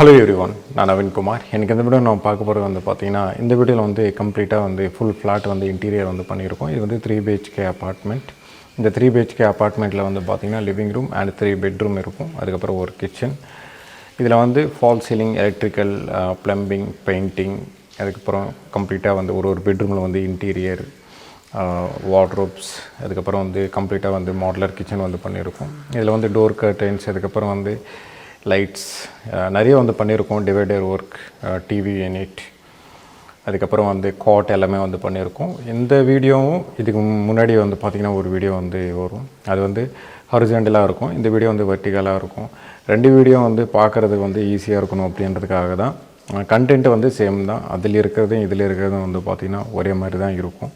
Hello everyone, நான் நவீன் குமார். எனக்கு இந்த வீடியோ நான் பார்க்க போகிறது வந்து பார்த்தீங்கன்னா, இந்த வீடியோவில் வந்து கம்ப்ளீட்டாக வந்து ஃபுல் ஃப்ளாட் வந்து இன்டீரியர் வந்து பண்ணியிருக்கோம். இது வந்து 3 BHK அப்பார்ட்மெண்ட். இந்த 3 BHK அப்பார்ட்மெண்ட்டில் வந்து பார்த்தீங்கன்னா லிவிங் ரூம் அண்ட் 3 பெட்ரூம் இருக்கும். அதுக்கப்புறம் ஒரு கிச்சன். இதில் வந்து fall ceiling, electrical, plumbing, painting, அதுக்கப்புறம் கம்ப்ளீட்டாக வந்து ஒரு பெட்ரூமில் வந்து இன்டீரியர், வார்ட்ரோப்ஸ், அதுக்கப்புறம் வந்து கம்ப்ளீட்டாக வந்து மாடுலர் கிச்சன் வந்து பண்ணியிருக்கோம். இதில் வந்து டோர் கர்டைன்ஸ், அதுக்கப்புறம் வந்து லைட்ஸ் நிறைய வந்து பண்ணியிருக்கோம். டிவைடர் ஒர்க், டிவி யூனிட், அதுக்கப்புறம் வந்து காட் எல்லாமே வந்து பண்ணியிருக்கோம். இந்த வீடியோவும் இதுக்கு முன்னாடி வந்து பார்த்திங்கன்னா ஒரு வீடியோ வந்து வரும். அது வந்து ஹாரிசாண்டலாக இருக்கும். இந்த வீடியோ வந்து வெர்டிகலாக இருக்கும். ரெண்டு வீடியோ வந்து பார்க்குறதுக்கு வந்து ஈஸியாக இருக்கணும் அப்படின்றதுக்காக தான். கண்டென்ட்டு வந்து சேம் தான். அதில் இருக்கிறதும் இதில் இருக்கிறதும் வந்து பார்த்திங்கன்னா ஒரே மாதிரி தான் இருக்கும்.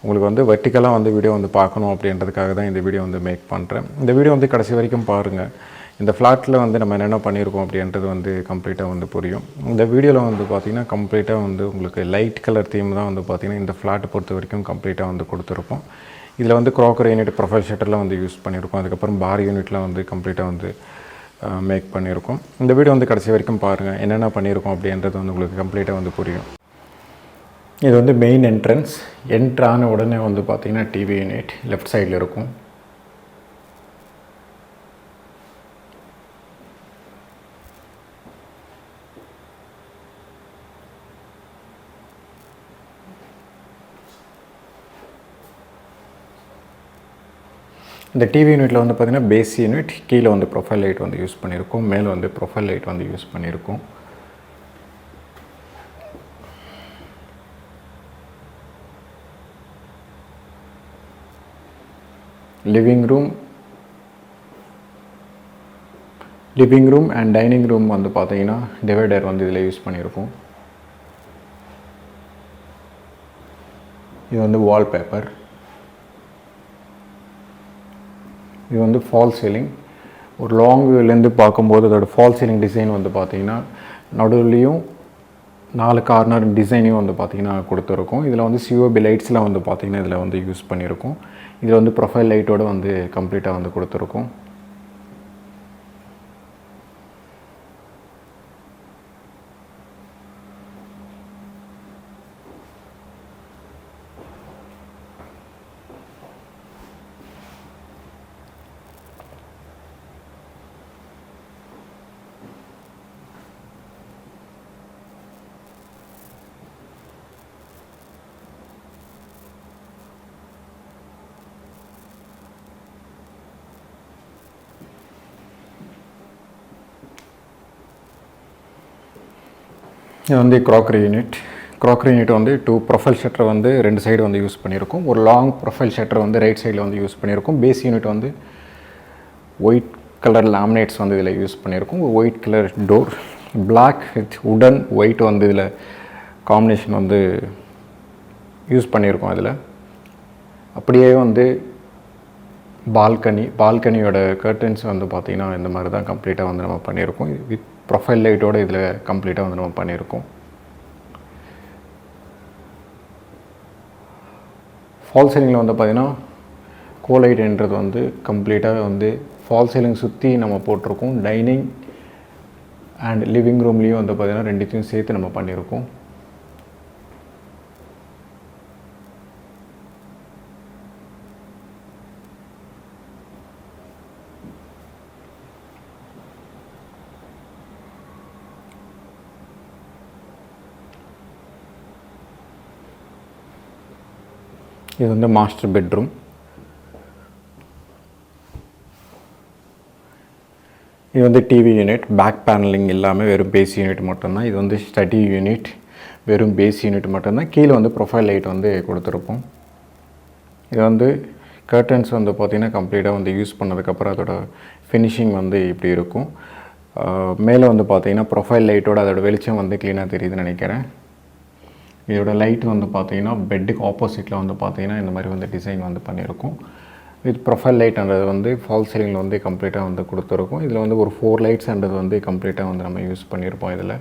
உங்களுக்கு வந்து வெர்டிகலாக வந்து வீடியோ வந்து பார்க்கணும் அப்படின்றதுக்காக தான் இந்த வீடியோ வந்து மேக் பண்ணுறேன். இந்த வீடியோ வந்து கடைசி வரைக்கும் பாருங்கள். இந்த ஃப்ளாட்டில் வந்து நம்ம என்னென்ன பண்ணியிருக்கோம் அப்படின்றது வந்து கம்ப்ளீட்டாக வந்து புரியும். இந்த வீடியோவில் வந்து பார்த்திங்கன்னா கம்ப்ளீட்டாக வந்து உங்களுக்கு லைட் கலர் தீம் தான் வந்து பார்த்திங்கன்னா இந்த ஃப்ளாட்டை பொறுத்த வரைக்கும் கம்ப்ளீட்டாக வந்து கொடுத்துருப்போம். இதில் வந்து க்ராக்கரி யூனிட், ப்ரொஃபைல் ஷட்டர்லாம் வந்து யூஸ் பண்ணியிருக்கோம். அதுக்கப்புறம் பார் யூனிட்லாம் வந்து கம்ப்ளீட்டாக வந்து மேக் பண்ணியிருக்கோம். இந்த வீடியோ வந்து கடைசி வரைக்கும் பாருங்கள். என்னென்ன பண்ணியிருக்கோம் அப்படின்றது வந்து உங்களுக்கு கம்ப்ளீட்டாக வந்து புரியும். இது வந்து மெயின் என்ட்ரன்ஸ். என்ட்ரான உடனே வந்து பார்த்திங்கன்னா டிவி யூனிட் லெஃப்ட் சைடில் இருக்கும். இந்த டிவி யூனிட்டில் வந்து பார்த்திங்கன்னா பேஸ் யூனிட், கீழே வந்து ப்ரொஃபைல் லைட் வந்து யூஸ் பண்ணியிருக்கோம், மேலே வந்து ப்ரொஃபைல் லைட் வந்து யூஸ் பண்ணியிருக்கோம். Living room and dining room வந்து பார்த்திங்கன்னா டிவைடர் வந்து இதில் யூஸ் பண்ணியிருக்கோம். இது வந்து வால்பேப்பர். இது வந்து ஃபால் சீலிங். ஒரு லாங் வியூலேருந்து பார்க்கும்போது அதோட ஃபால் சீலிங் டிசைன் வந்து பார்த்திங்கன்னா நடுவுலையும் 4 கார்னர் டிசைனையும் வந்து பார்த்திங்கன்னா கொடுத்துருக்கோம். இதில் வந்து சிஓபி லைட்ஸ்லாம் வந்து பார்த்திங்கன்னா இதில் வந்து யூஸ் பண்ணியிருக்கோம். இதில் வந்து ப்ரொஃபைல் லைட்டோடு வந்து கம்ப்ளீட்டாக வந்து கொடுத்துருக்கோம். இது வந்து க்ராக்கரி யூனிட் வந்து 2 ப்ரொஃபைல் ஷட்டர் வந்து 2 சைடு வந்து யூஸ் பண்ணியிருக்கோம். ஒரு லாங் ப்ரொஃபைல் ஷட்டர் வந்து ரைட் சைடில் வந்து யூஸ் பண்ணியிருக்கோம். பேஸ் யூனிட் வந்து ஒயிட் கலர் லேமினேட்ஸ் வந்து இதில் யூஸ் பண்ணியிருக்கோம். ஒரு white colour door, black with உடன் ஒயிட் வந்து இதில் காம்பினேஷன் வந்து யூஸ் பண்ணியிருக்கோம். அதில் அப்படியே வந்து பால்கனியோட கர்டன்ஸ் வந்து பார்த்திங்கன்னா இந்த மாதிரி தான் கம்ப்ளீட்டாக வந்து நம்ம பண்ணியிருக்கோம். வித் ப்ரொஃபைல் லைட்டோடு இதில் கம்ப்ளீட்டாக வந்து நம்ம பண்ணியிருக்கோம். ஃபால் சீலிங்கில் வந்து பார்த்திங்கன்னா கோலைட்ன்றது வந்து கம்ப்ளீட்டாக வந்து ஃபால் சீலிங் சுற்றி நம்ம போட்டிருக்கோம். டைனிங் அண்ட் லிவிங் ரூம்லேயும் வந்து பார்த்திங்கன்னா ரெண்டுத்தையும் சேர்த்து நம்ம பண்ணியிருக்கோம். இது வந்து மாஸ்டர் பெட்ரூம். இது வந்து டிவி யூனிட், பேக் பேனலிங் எல்லாமே வெறும் பேஸ் யூனிட் மட்டும்தான். இது வந்து ஸ்டடி யூனிட், வெறும் பேஸ் யூனிட் மட்டும்தான். கீழே வந்து ப்ரொஃபைல் லைட் வந்து கொடுத்துருப்போம். இது வந்து கர்டன்ஸ் வந்து பார்த்திங்கன்னா கம்ப்ளீட்டாக வந்து யூஸ் பண்ணதுக்கப்புறம் அதோட ஃபினிஷிங் வந்து இப்படி இருக்கும். மேலே வந்து பார்த்திங்கன்னா ப்ரொஃபைல் லைட்டோட அதோட வெளிச்சம் வந்து க்ளீனாக தெரியுதுன்னு நினைக்கிறேன். இதோட லைட் வந்து பார்த்திங்கன்னா பெட்டுக்கு ஆப்போசிட்டில் வந்து பார்த்திங்கன்னா இந்த மாதிரி வந்து டிசைன் வந்து பண்ணியிருக்கோம். வித் ப்ரொஃபைல் லைட்ன்றது வந்து ஃபால் சீலிங்கில் வந்து கம்ப்ளீட்டாக வந்து கொடுத்துருக்கோம். இதில் வந்து ஒரு 4 லைட்ஸ்ன்றது வந்து கம்ப்ளீட்டாக வந்து நம்ம யூஸ் பண்ணியிருப்போம். இதில்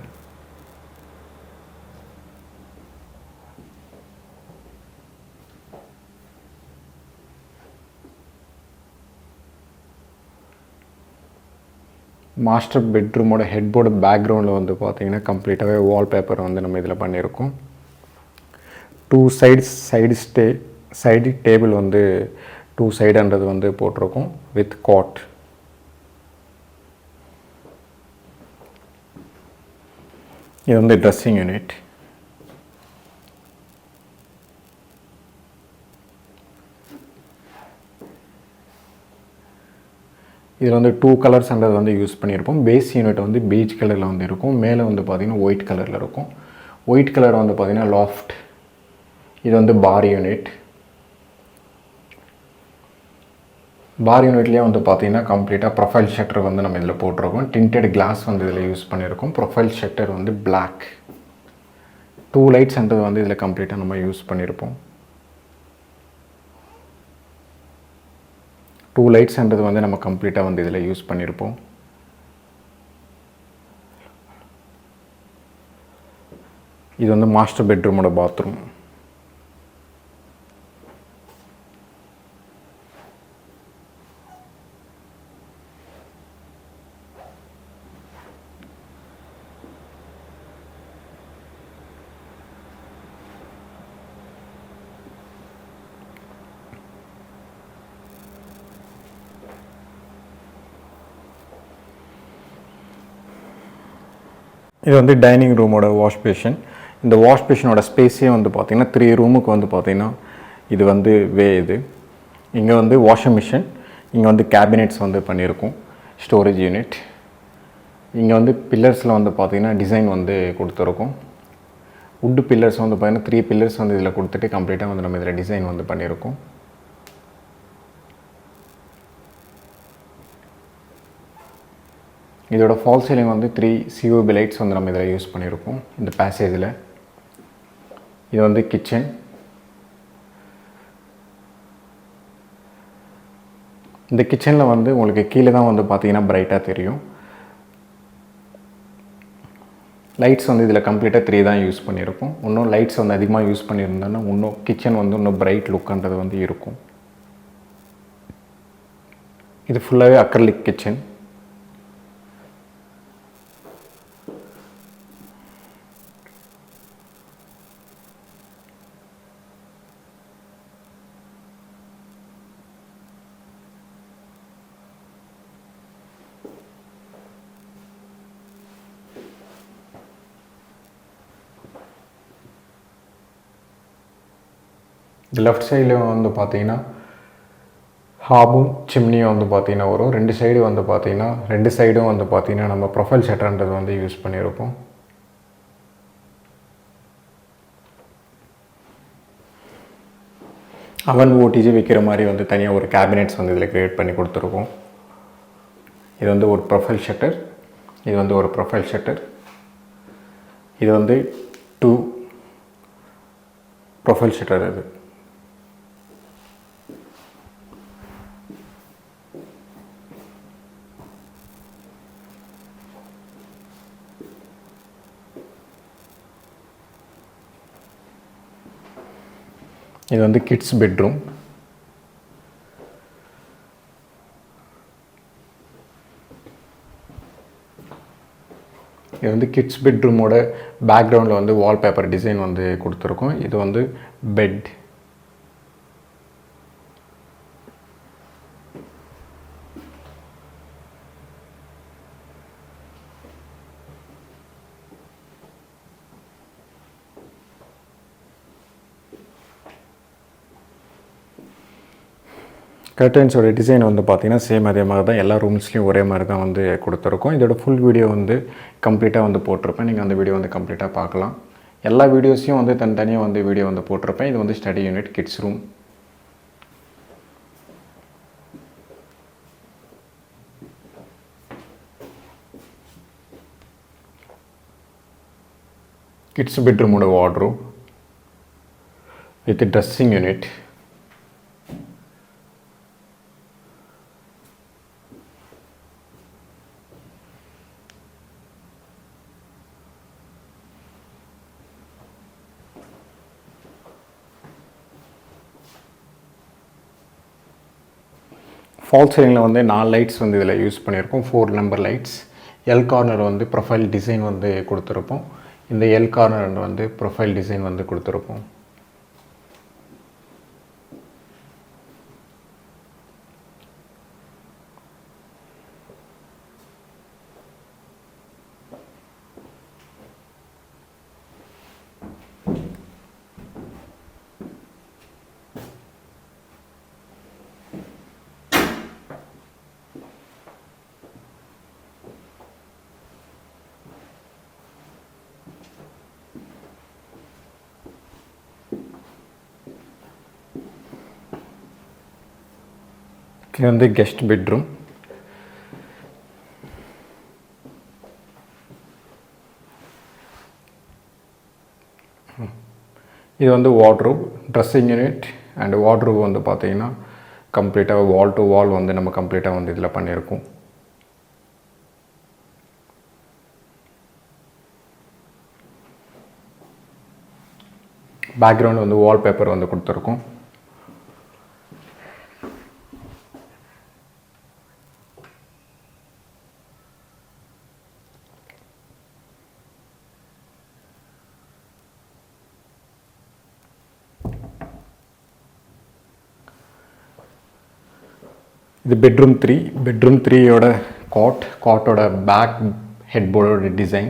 மாஸ்டர் பெட்ரூமோட ஹெட்போர்டு பேக்ரவுண்டில் வந்து பார்த்திங்கன்னா கம்ப்ளீட்டாகவே வால்பேப்பர் வந்து நம்ம இதில் பண்ணியிருக்கோம். 2 சைடு டேபிள் வந்து 2 சைடுன்றது வந்து போட்டிருக்கோம் வித் காட். இது வந்து ட்ரெஸ்ஸிங் யூனிட். இதில் வந்து 2 கலர்ஸ்ன்றது வந்து யூஸ் பண்ணியிருப்போம். பேஸ் யூனிட் வந்து பீச் கலரில் வந்து இருக்கும். மேலே வந்து பார்த்திங்கன்னா ஒயிட் கலரில் இருக்கும். ஒயிட் கலர் வந்து பார்த்திங்கன்னா லாஃப்ட். இது வந்து பார் யூனிட். பார் யூனிட்லேயே வந்து பார்த்திங்கன்னா கம்ப்ளீட்டாக ப்ரொஃபைல் ஷட்டர் வந்து நம்ம இதில் போட்டிருக்கோம். டிண்டட் கிளாஸ் வந்து இதில் யூஸ் பண்ணியிருக்கோம். ப்ரொஃபைல் ஷட்டர் வந்து பிளாக். 2 லைட்ஸ்ன்றது வந்து இதில் கம்ப்ளீட்டாக நம்ம யூஸ் பண்ணியிருப்போம். 2 லைட்ஸ்ன்றது வந்து நம்ம கம்ப்ளீட்டாக வந்து இதில் யூஸ் பண்ணியிருப்போம். இது வந்து மாஸ்டர் பெட்ரூமோட பாத்ரூம். இது வந்து டைனிங் ரூமோட வாஷ் பேஷன். இந்த வாஷ் பேஷனோட ஸ்பேஸே வந்து பார்த்திங்கன்னா 3 ரூமுக்கு வந்து பார்த்திங்கன்னா இது வந்து இது இங்கே வந்து வாஷிங் மிஷின், இங்கே வந்து கேபினெட்ஸ் வந்து பண்ணியிருக்கோம், ஸ்டோரேஜ் யூனிட். இங்கே வந்து பில்லர்ஸில் வந்து பார்த்திங்கன்னா டிசைன் வந்து கொடுத்துருக்கோம். வுட்டு பில்லர்ஸ் வந்து பார்த்திங்கன்னா 3 பில்லர்ஸ் வந்து இதில் கொடுத்துட்டு கம்ப்ளீட்டாக வந்து நம்ம இதில் டிசைன் வந்து பண்ணியிருக்கோம். இதோட ஃபால் சீலிங் வந்து 3 COB லைட்ஸ் வந்து நம்ம இதில் யூஸ் பண்ணியிருக்கோம் இந்த பேசேஜில். இது வந்து கிச்சன். இந்த கிச்சனில் வந்து உங்களுக்கு கீழே தான் வந்து பார்த்திங்கன்னா பிரைட்டாக தெரியும். லைட்ஸ் வந்து இதில் கம்ப்ளீட்டாக 3 தான் யூஸ் பண்ணியிருக்கோம். இன்னும் லைட்ஸ் வந்து அதிகமாக யூஸ் பண்ணியிருந்தோன்னா இன்னும் கிச்சன் வந்து இன்னும் பிரைட் லுக்குன்றது வந்து இருக்கும். இது ஃபுல்லாகவே அக்ரலிக் கிச்சன். இந்த லெஃப்ட் சைடில் வந்து பார்த்தீங்கன்னா ஹாபும் சிம்னியும் வந்து பார்த்தீங்கன்னா வரும். 2 சைடு வந்து பார்த்தீங்கன்னா 2 சைடும் வந்து பார்த்தீங்கன்னா நம்ம ப்ரொஃபைல் ஷட்டர்ன்றது வந்து யூஸ் பண்ணியிருப்போம். அவன் ஓடிஜி வைக்கிற மாதிரி வந்து தனியாக ஒரு கேபினெட்ஸ் வந்து இதில் க்ரியேட் பண்ணி கொடுத்துருக்கோம். இது வந்து ஒரு ப்ரொஃபைல் ஷட்டர், இது வந்து ஒரு ப்ரொஃபைல் ஷட்டர், இது வந்து 2 ப்ரொஃபைல் ஷட்டர். இது வந்து கிட்ஸ் பெட்ரூம். இது வந்து கிட்ஸ் பெட்ரூமோட பேக்ரவுண்டில் வந்து வால்பேப்பர் டிசைன் வந்து கொடுத்துருக்கோம். இது வந்து பெட். கர்டன்ஸோட டிசைன் வந்து பார்த்திங்கன்னா சேம் அதே மாதிரி தான், எல்லா ரூம்ஸ்லேயும் ஒரே மாதிரி தான் வந்து கொடுத்துருக்கோம். இதோட ஃபுல் வீடியோ வந்து கம்ப்ளீட்டாக வந்து போட்டிருப்பேன். நீங்கள் அந்த வீடியோ வந்து கம்ப்ளீட்டாக பார்க்கலாம். எல்லா வீடியோஸையும் வந்து தனித்தனியாக வந்து வீடியோ வந்து போட்டிருப்பேன். இது வந்து study unit, kids room. Kids பெட்ரூமோட wardrobe with dressing unit. False சீலிங்கில் வந்து 4 லைட்ஸ் வந்து இதில் யூஸ் பண்ணியிருக்கோம், 4 நம்பர் லைட்ஸ். எல் கார்னர் வந்து ப்ரொஃபைல் டிசைன் வந்து கொடுத்துருப்போம். இந்த எல் கார்னர் வந்து ப்ரொஃபைல் டிசைன் வந்து கொடுத்துருப்போம். இது வந்து கெஸ்ட் பெட்ரூம். இது வந்து wardrobe, dressing unit and wardrobe வந்து பார்த்தீங்கன்னா கம்ப்ளீட்டாக வால் டு வால் வந்து நம்ம கம்ப்ளீட்டாக வந்து இதில் பண்ணியிருக்கோம். பேக்ரவுண்ட் வந்து வால்பேப்பர் வந்து கொடுத்துருக்கோம். இது பெட்ரூம் 3. பெட்ரூம் 3யோட காட்டோட பேக் ஹெட் போர்டோட design.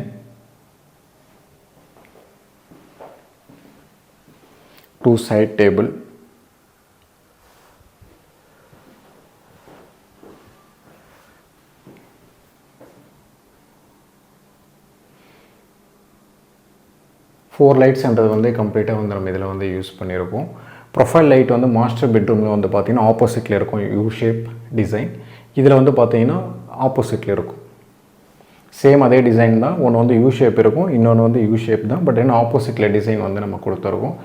Two side table. Four லைட்ஸ்ன்றது வந்து கம்ப்ளீட்டாக வந்து நம்ம இதில் வந்து யூஸ் பண்ணியிருப்போம். ப்ரொஃபைல் லைட் வந்து மாஸ்டர் பெட்ரூமில் வந்து பார்த்திங்கன்னா ஆப்போசிட்டில் இருக்கும், யூ ஷேப் டிசைன். இதில் வந்து பார்த்திங்கன்னா ஆப்போசிட்டில் இருக்கும். சேம் அதே டிசைன் தான். ஒன்று வந்து யூ ஷேப் இருக்கும், இன்னொன்று வந்து யூ ஷேப் தான். பட் என்ன ஆப்போசிட்டில் டிசைன் வந்து நம்ம கொடுத்துருக்கோம்.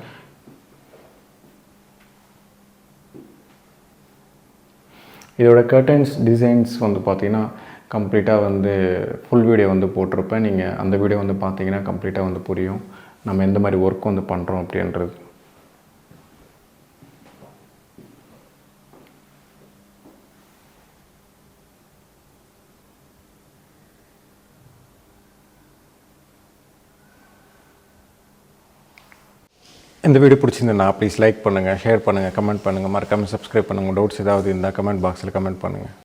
இதோட கர்டன்ஸ் டிசைன்ஸ் வந்து பார்த்திங்கன்னா கம்ப்ளீட்டாக வந்து ஃபுல் வீடியோ வந்து போட்டிருப்பேன். நீங்கள் அந்த வீடியோ வந்து பார்த்தீங்கன்னா கம்ப்ளீட்டாக வந்து புரியும் நம்ம எந்த மாதிரி ஒர்க் வந்து பண்ணுறோம் அப்படின்றது. இந்த வீடியோ பிடிச்சிருந்தா ப்ளீஸ் லைக் பண்ணுங்கள், ஷேர் பண்ணுங்கள், கமெண்ட் பண்ணுங்கள், மறக்காமல் சப்ஸ்கிரைப் பண்ணுங்கள். டவுட்ஸ் ஏதாவது இருந்தால் கமெண்ட் பாக்ஸில் கமெண்ட் பண்ணுங்கள்.